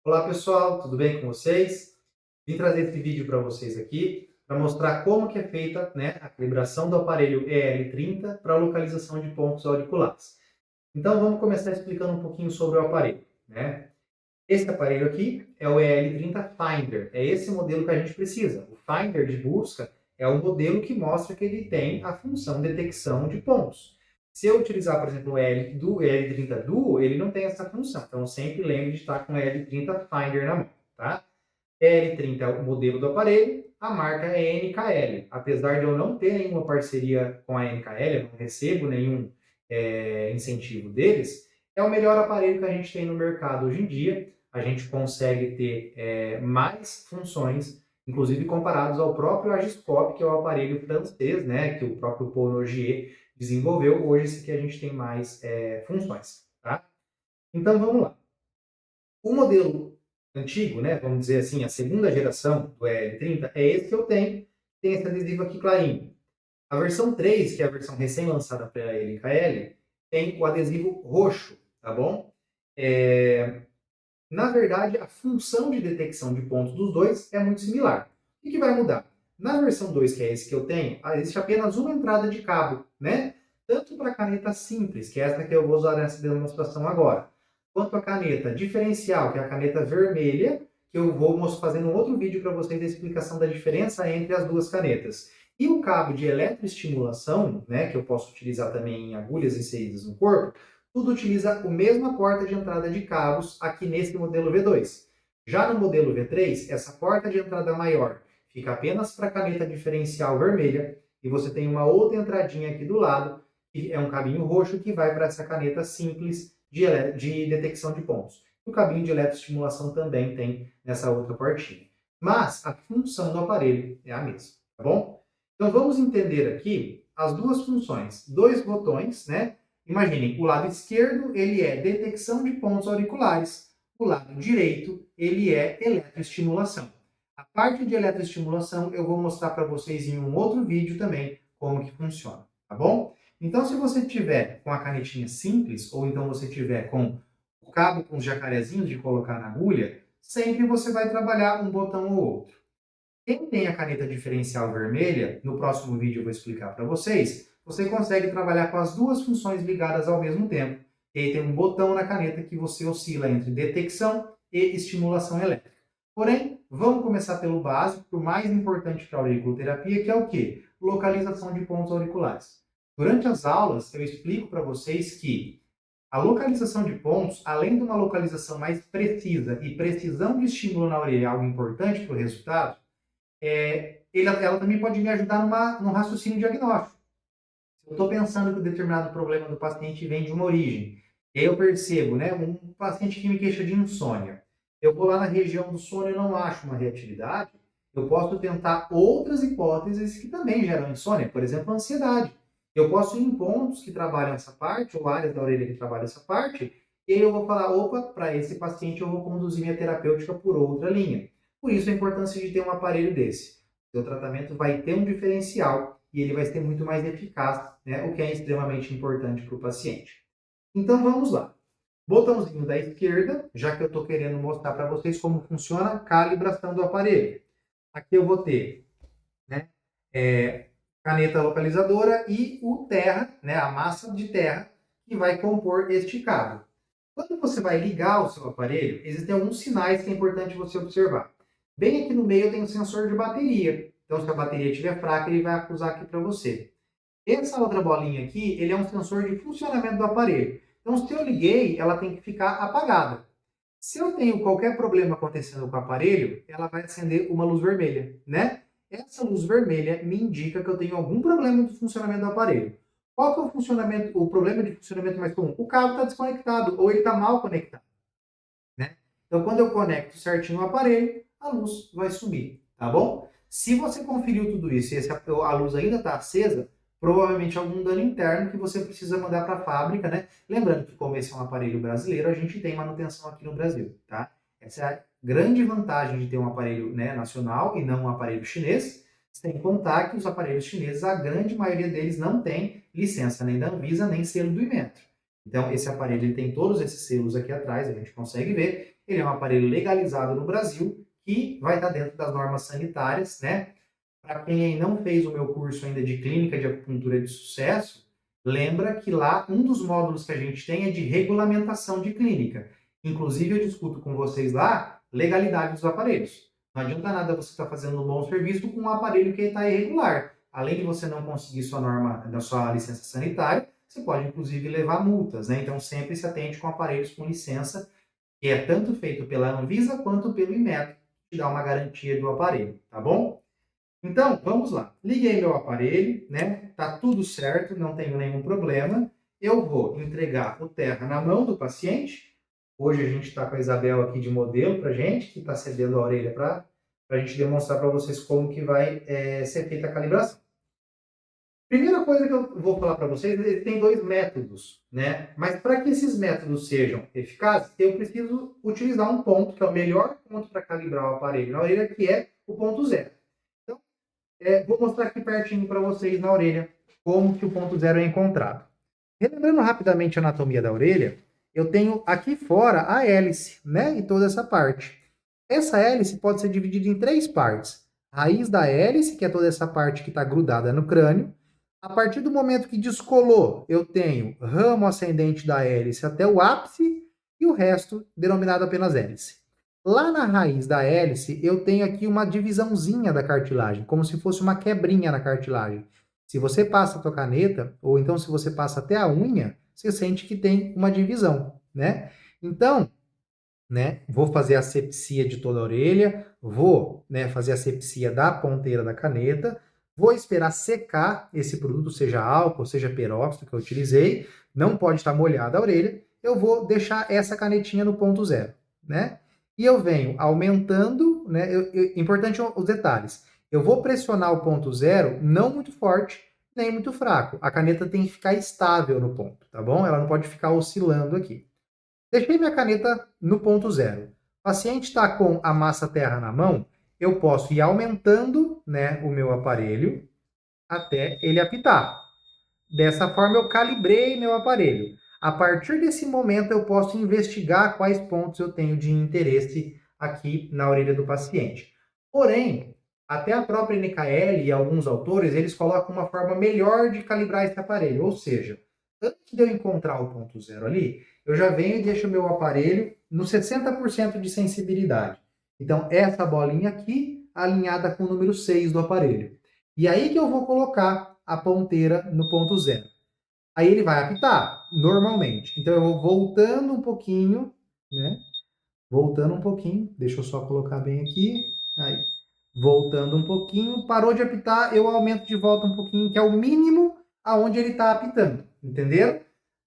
Olá pessoal, tudo bem com vocês? Vim trazer esse vídeo para vocês aqui para mostrar como que é feita, a calibração do aparelho EL30 para localização de pontos auriculares. Então vamos começar explicando um pouquinho sobre o aparelho, né? Esse aparelho aqui é o EL30 Finder, é esse modelo que a gente precisa. O Finder de busca é o modelo que mostra que ele tem a função de detecção de pontos. Se eu utilizar, por exemplo, o EL30 Duo, ele não tem essa função. Então sempre lembre de estar com o EL30 Finder na mão, tá? EL30 é o modelo do aparelho, a marca é NKL. Apesar de eu não ter nenhuma parceria com a NKL, eu não recebo nenhum incentivo deles, é o melhor aparelho que a gente tem no mercado hoje em dia. A gente consegue ter mais funções, inclusive comparados ao próprio Agiscope, que é o aparelho francês, né, que o próprio Paul Nogier desenvolveu. Hoje esse aqui a gente tem mais funções, tá? Então vamos lá. O modelo antigo, né, vamos dizer assim, a segunda geração do EL30, é esse que eu tenho, tem esse adesivo aqui clarinho. A versão 3, que é a versão recém-lançada para a LKL, tem o adesivo roxo, tá bom? Na verdade, a função de detecção de pontos dos dois é muito similar. O que vai mudar? Na versão 2, que é esse que eu tenho, existe apenas uma entrada de cabo, né? Tanto para a caneta simples, que é essa que eu vou usar nessa demonstração agora, quanto a caneta diferencial, que é a caneta vermelha, que eu vou fazer um outro vídeo para vocês da explicação da diferença entre as duas canetas. E o cabo de eletroestimulação, né, que eu posso utilizar também em agulhas inseridas no corpo, tudo utiliza a mesma porta de entrada de cabos aqui nesse modelo V2. Já no modelo V3, essa porta de entrada maior fica apenas para a caneta diferencial vermelha e você tem uma outra entradinha aqui do lado, que é um cabinho roxo que vai para essa caneta simples de detecção de pontos. O cabinho de eletroestimulação também tem nessa outra portinha. Mas a função do aparelho é a mesma, tá bom? Então vamos entender aqui as duas funções. Dois botões, né? Imaginem, o lado esquerdo ele é detecção de pontos auriculares, o lado direito ele é eletroestimulação. A parte de eletroestimulação eu vou mostrar para vocês em um outro vídeo também como que funciona, tá bom? Então se você tiver com a canetinha simples, ou então você tiver com o cabo com os jacarezinhos de colocar na agulha, sempre você vai trabalhar um botão ou outro. Quem tem a caneta diferencial vermelha, no próximo vídeo eu vou explicar para vocês, você consegue trabalhar com as duas funções ligadas ao mesmo tempo. E aí tem um botão na caneta que você oscila entre detecção e estimulação elétrica. Porém, vamos começar pelo básico, o mais importante para a auriculoterapia, que é o quê? Localização de pontos auriculares. Durante as aulas, eu explico para vocês que a localização de pontos, além de uma localização mais precisa e precisão de estímulo na orelha, algo importante para o resultado, ela também pode me ajudar num raciocínio diagnóstico. Se eu estou pensando que um determinado problema do paciente vem de uma origem, e aí eu percebo, né, um paciente que me queixa de insônia, eu vou lá na região do sono e não acho uma reatividade, eu posso tentar outras hipóteses que também geram insônia, por exemplo, a ansiedade. Eu posso ir em pontos que trabalham essa parte, ou áreas da orelha que trabalham essa parte, e aí eu vou falar, opa, para esse paciente eu vou conduzir minha terapêutica por outra linha. Por isso a importância de ter um aparelho desse. Seu tratamento vai ter um diferencial e ele vai ser muito mais eficaz, né, o que é extremamente importante para o paciente. Então vamos lá. Botãozinho da esquerda, já que eu estou querendo mostrar para vocês como funciona a calibração do aparelho. Aqui eu vou ter, né, caneta localizadora e o terra, né, a massa de terra que vai compor este cabo. Quando você vai ligar o seu aparelho, existem alguns sinais que é importante você observar. Bem aqui no meio tem um sensor de bateria. Então, se a bateria estiver fraca, ele vai acusar aqui para você. Essa outra bolinha aqui, ele é um sensor de funcionamento do aparelho. Então, se eu liguei, ela tem que ficar apagada. Se eu tenho qualquer problema acontecendo com o aparelho, ela vai acender uma luz vermelha, né? Essa luz vermelha me indica que eu tenho algum problema de funcionamento do aparelho. Qual que é o problema de funcionamento mais comum? O cabo está desconectado ou ele está mal conectado, né? Então, quando eu conecto certinho o aparelho, a luz vai sumir, tá bom? Se você conferiu tudo isso e a luz ainda está acesa, provavelmente algum dano interno que você precisa mandar para a fábrica, né? Lembrando que como esse é um aparelho brasileiro, a gente tem manutenção aqui no Brasil, tá? Essa é a grande vantagem de ter um aparelho, né, nacional e não um aparelho chinês, sem contar que os aparelhos chineses, a grande maioria deles não tem licença nem da Anvisa, nem selo do Inmetro. Então, esse aparelho ele tem todos esses selos aqui atrás, a gente consegue ver. Ele é um aparelho legalizado no Brasil, que vai estar dentro das normas sanitárias, né? Para quem não fez o meu curso ainda de Clínica de Acupuntura de Sucesso, lembra que lá um dos módulos que a gente tem é de regulamentação de clínica. Inclusive, eu discuto com vocês lá legalidade dos aparelhos. Não adianta nada você estar fazendo um bom serviço com um aparelho que está irregular. Além de você não conseguir sua norma, da sua licença sanitária, você pode inclusive levar multas, né? Então sempre se atente com aparelhos com licença, que é tanto feito pela Anvisa quanto pelo Inmetro, que dá uma garantia do aparelho, tá bom? Então, vamos lá. Liguei meu aparelho, né? Tá tudo certo, não tenho nenhum problema. Eu vou entregar o Terra na mão do paciente. Hoje a gente está com a Isabel aqui de modelo para gente, que está cedendo a orelha para a gente demonstrar para vocês como que vai ser feita a calibração. Primeira coisa que eu vou falar para vocês, ele tem dois métodos, né? Mas para que esses métodos sejam eficazes, eu preciso utilizar um ponto, que é o melhor ponto para calibrar o aparelho na orelha, que é o ponto zero. Então, vou mostrar aqui pertinho para vocês na orelha como que o ponto zero é encontrado. Relembrando rapidamente a anatomia da orelha, eu tenho aqui fora a hélice, né? E toda essa parte. Essa hélice pode ser dividida em três partes. A raiz da hélice, que é toda essa parte que está grudada no crânio. A partir do momento que descolou, eu tenho ramo ascendente da hélice até o ápice e o resto denominado apenas hélice. Lá na raiz da hélice, eu tenho aqui uma divisãozinha da cartilagem, como se fosse uma quebrinha na cartilagem. Se você passa a tua caneta, ou então se você passa até a unha, você sente que tem uma divisão, né? Então, né, vou fazer a asepsia de toda a orelha, vou, né, fazer a asepsia da ponteira da caneta, vou esperar secar esse produto, seja álcool, seja peróxido que eu utilizei, não pode estar molhada a orelha, eu vou deixar essa canetinha no ponto zero, né? E eu venho aumentando, né? Importante os detalhes. Eu vou pressionar o ponto zero, não muito forte, nem muito fraco. A caneta tem que ficar estável no ponto, tá bom? Ela não pode ficar oscilando aqui. Deixei minha caneta no ponto zero. O paciente está com a massa terra na mão, eu posso ir aumentando, né, o meu aparelho até ele apitar. Dessa forma, eu calibrei meu aparelho. A partir desse momento, eu posso investigar quais pontos eu tenho de interesse aqui na orelha do paciente. Porém, até a própria NKL e alguns autores, eles colocam uma forma melhor de calibrar esse aparelho. Ou seja, antes de eu encontrar o ponto zero ali, eu já venho e deixo o meu aparelho no 60% de sensibilidade. Então, essa bolinha aqui, alinhada com o número 6 do aparelho. E aí que eu vou colocar a ponteira no ponto zero. Aí ele vai apitar, normalmente. Então eu vou voltando um pouquinho, né? Voltando um pouquinho. Deixa eu só colocar bem aqui. Aí. Voltando um pouquinho. Parou de apitar, eu aumento de volta um pouquinho, que é o mínimo aonde ele está apitando. Entenderam?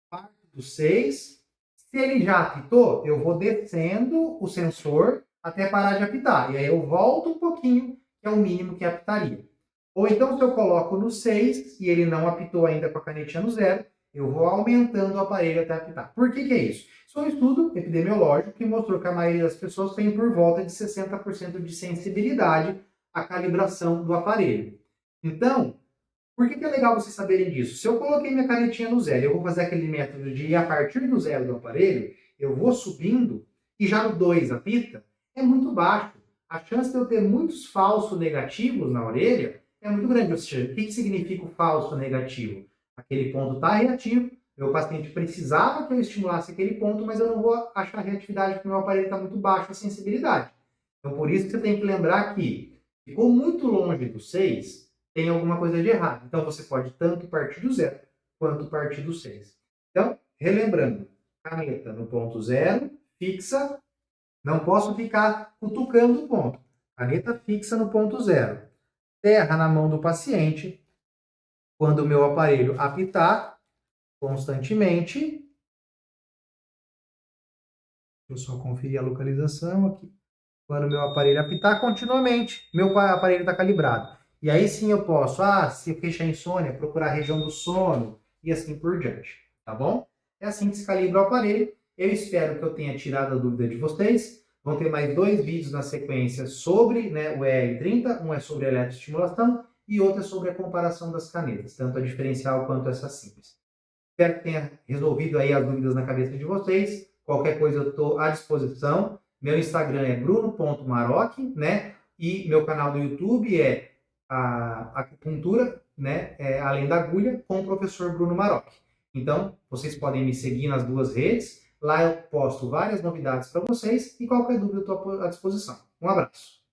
Parte do 6. Se ele já apitou, eu vou descendo o sensor até parar de apitar. E aí eu volto um pouquinho, que é o mínimo que apitaria. Ou então, se eu coloco no 6 e ele não apitou ainda com a canetinha no 0, eu vou aumentando o aparelho até apitar. Por que é isso? Isso é um estudo epidemiológico que mostrou que a maioria das pessoas tem por volta de 60% de sensibilidade à calibração do aparelho. Então, por que é legal vocês saberem disso? Se eu coloquei minha canetinha no 0, eu vou fazer aquele método de ir a partir do 0 do aparelho, eu vou subindo e já no 2 apita, é muito baixo. A chance de eu ter muitos falsos negativos na orelha é muito grande. Ou seja, o que significa o falso negativo? Aquele ponto está reativo, meu paciente precisava que eu estimulasse aquele ponto, mas eu não vou achar reatividade porque meu aparelho está muito baixo a sensibilidade. Então, por isso que você tem que lembrar que ficou muito longe do 6, tem alguma coisa de errado. Então, você pode tanto partir do 0 quanto partir do 6. Então, relembrando, caneta no ponto 0, fixa, não posso ficar cutucando o ponto. Caneta fixa no ponto 0. Terra na mão do paciente. Quando o meu aparelho apitar constantemente, deixa eu só conferir a localização aqui. Quando o meu aparelho apitar continuamente, meu aparelho está calibrado. E aí sim eu posso, se eu queixar insônia, procurar a região do sono e assim por diante, tá bom? É assim que se calibra o aparelho. Eu espero que eu tenha tirado a dúvida de vocês. Vão ter mais 2 vídeos na sequência sobre, né, o EL30. Um é sobre a eletroestimulação e outro é sobre a comparação das canetas, tanto a diferencial quanto essa simples. Espero que tenha resolvido aí as dúvidas na cabeça de vocês. Qualquer coisa eu estou à disposição. Meu Instagram é bruno.maroc, né? E meu canal do YouTube é a acupuntura, né? Além da agulha, com o professor Bruno Maroc. Então, vocês podem me seguir nas duas redes. Lá eu posto várias novidades para vocês e qualquer dúvida eu estou à disposição. Um abraço.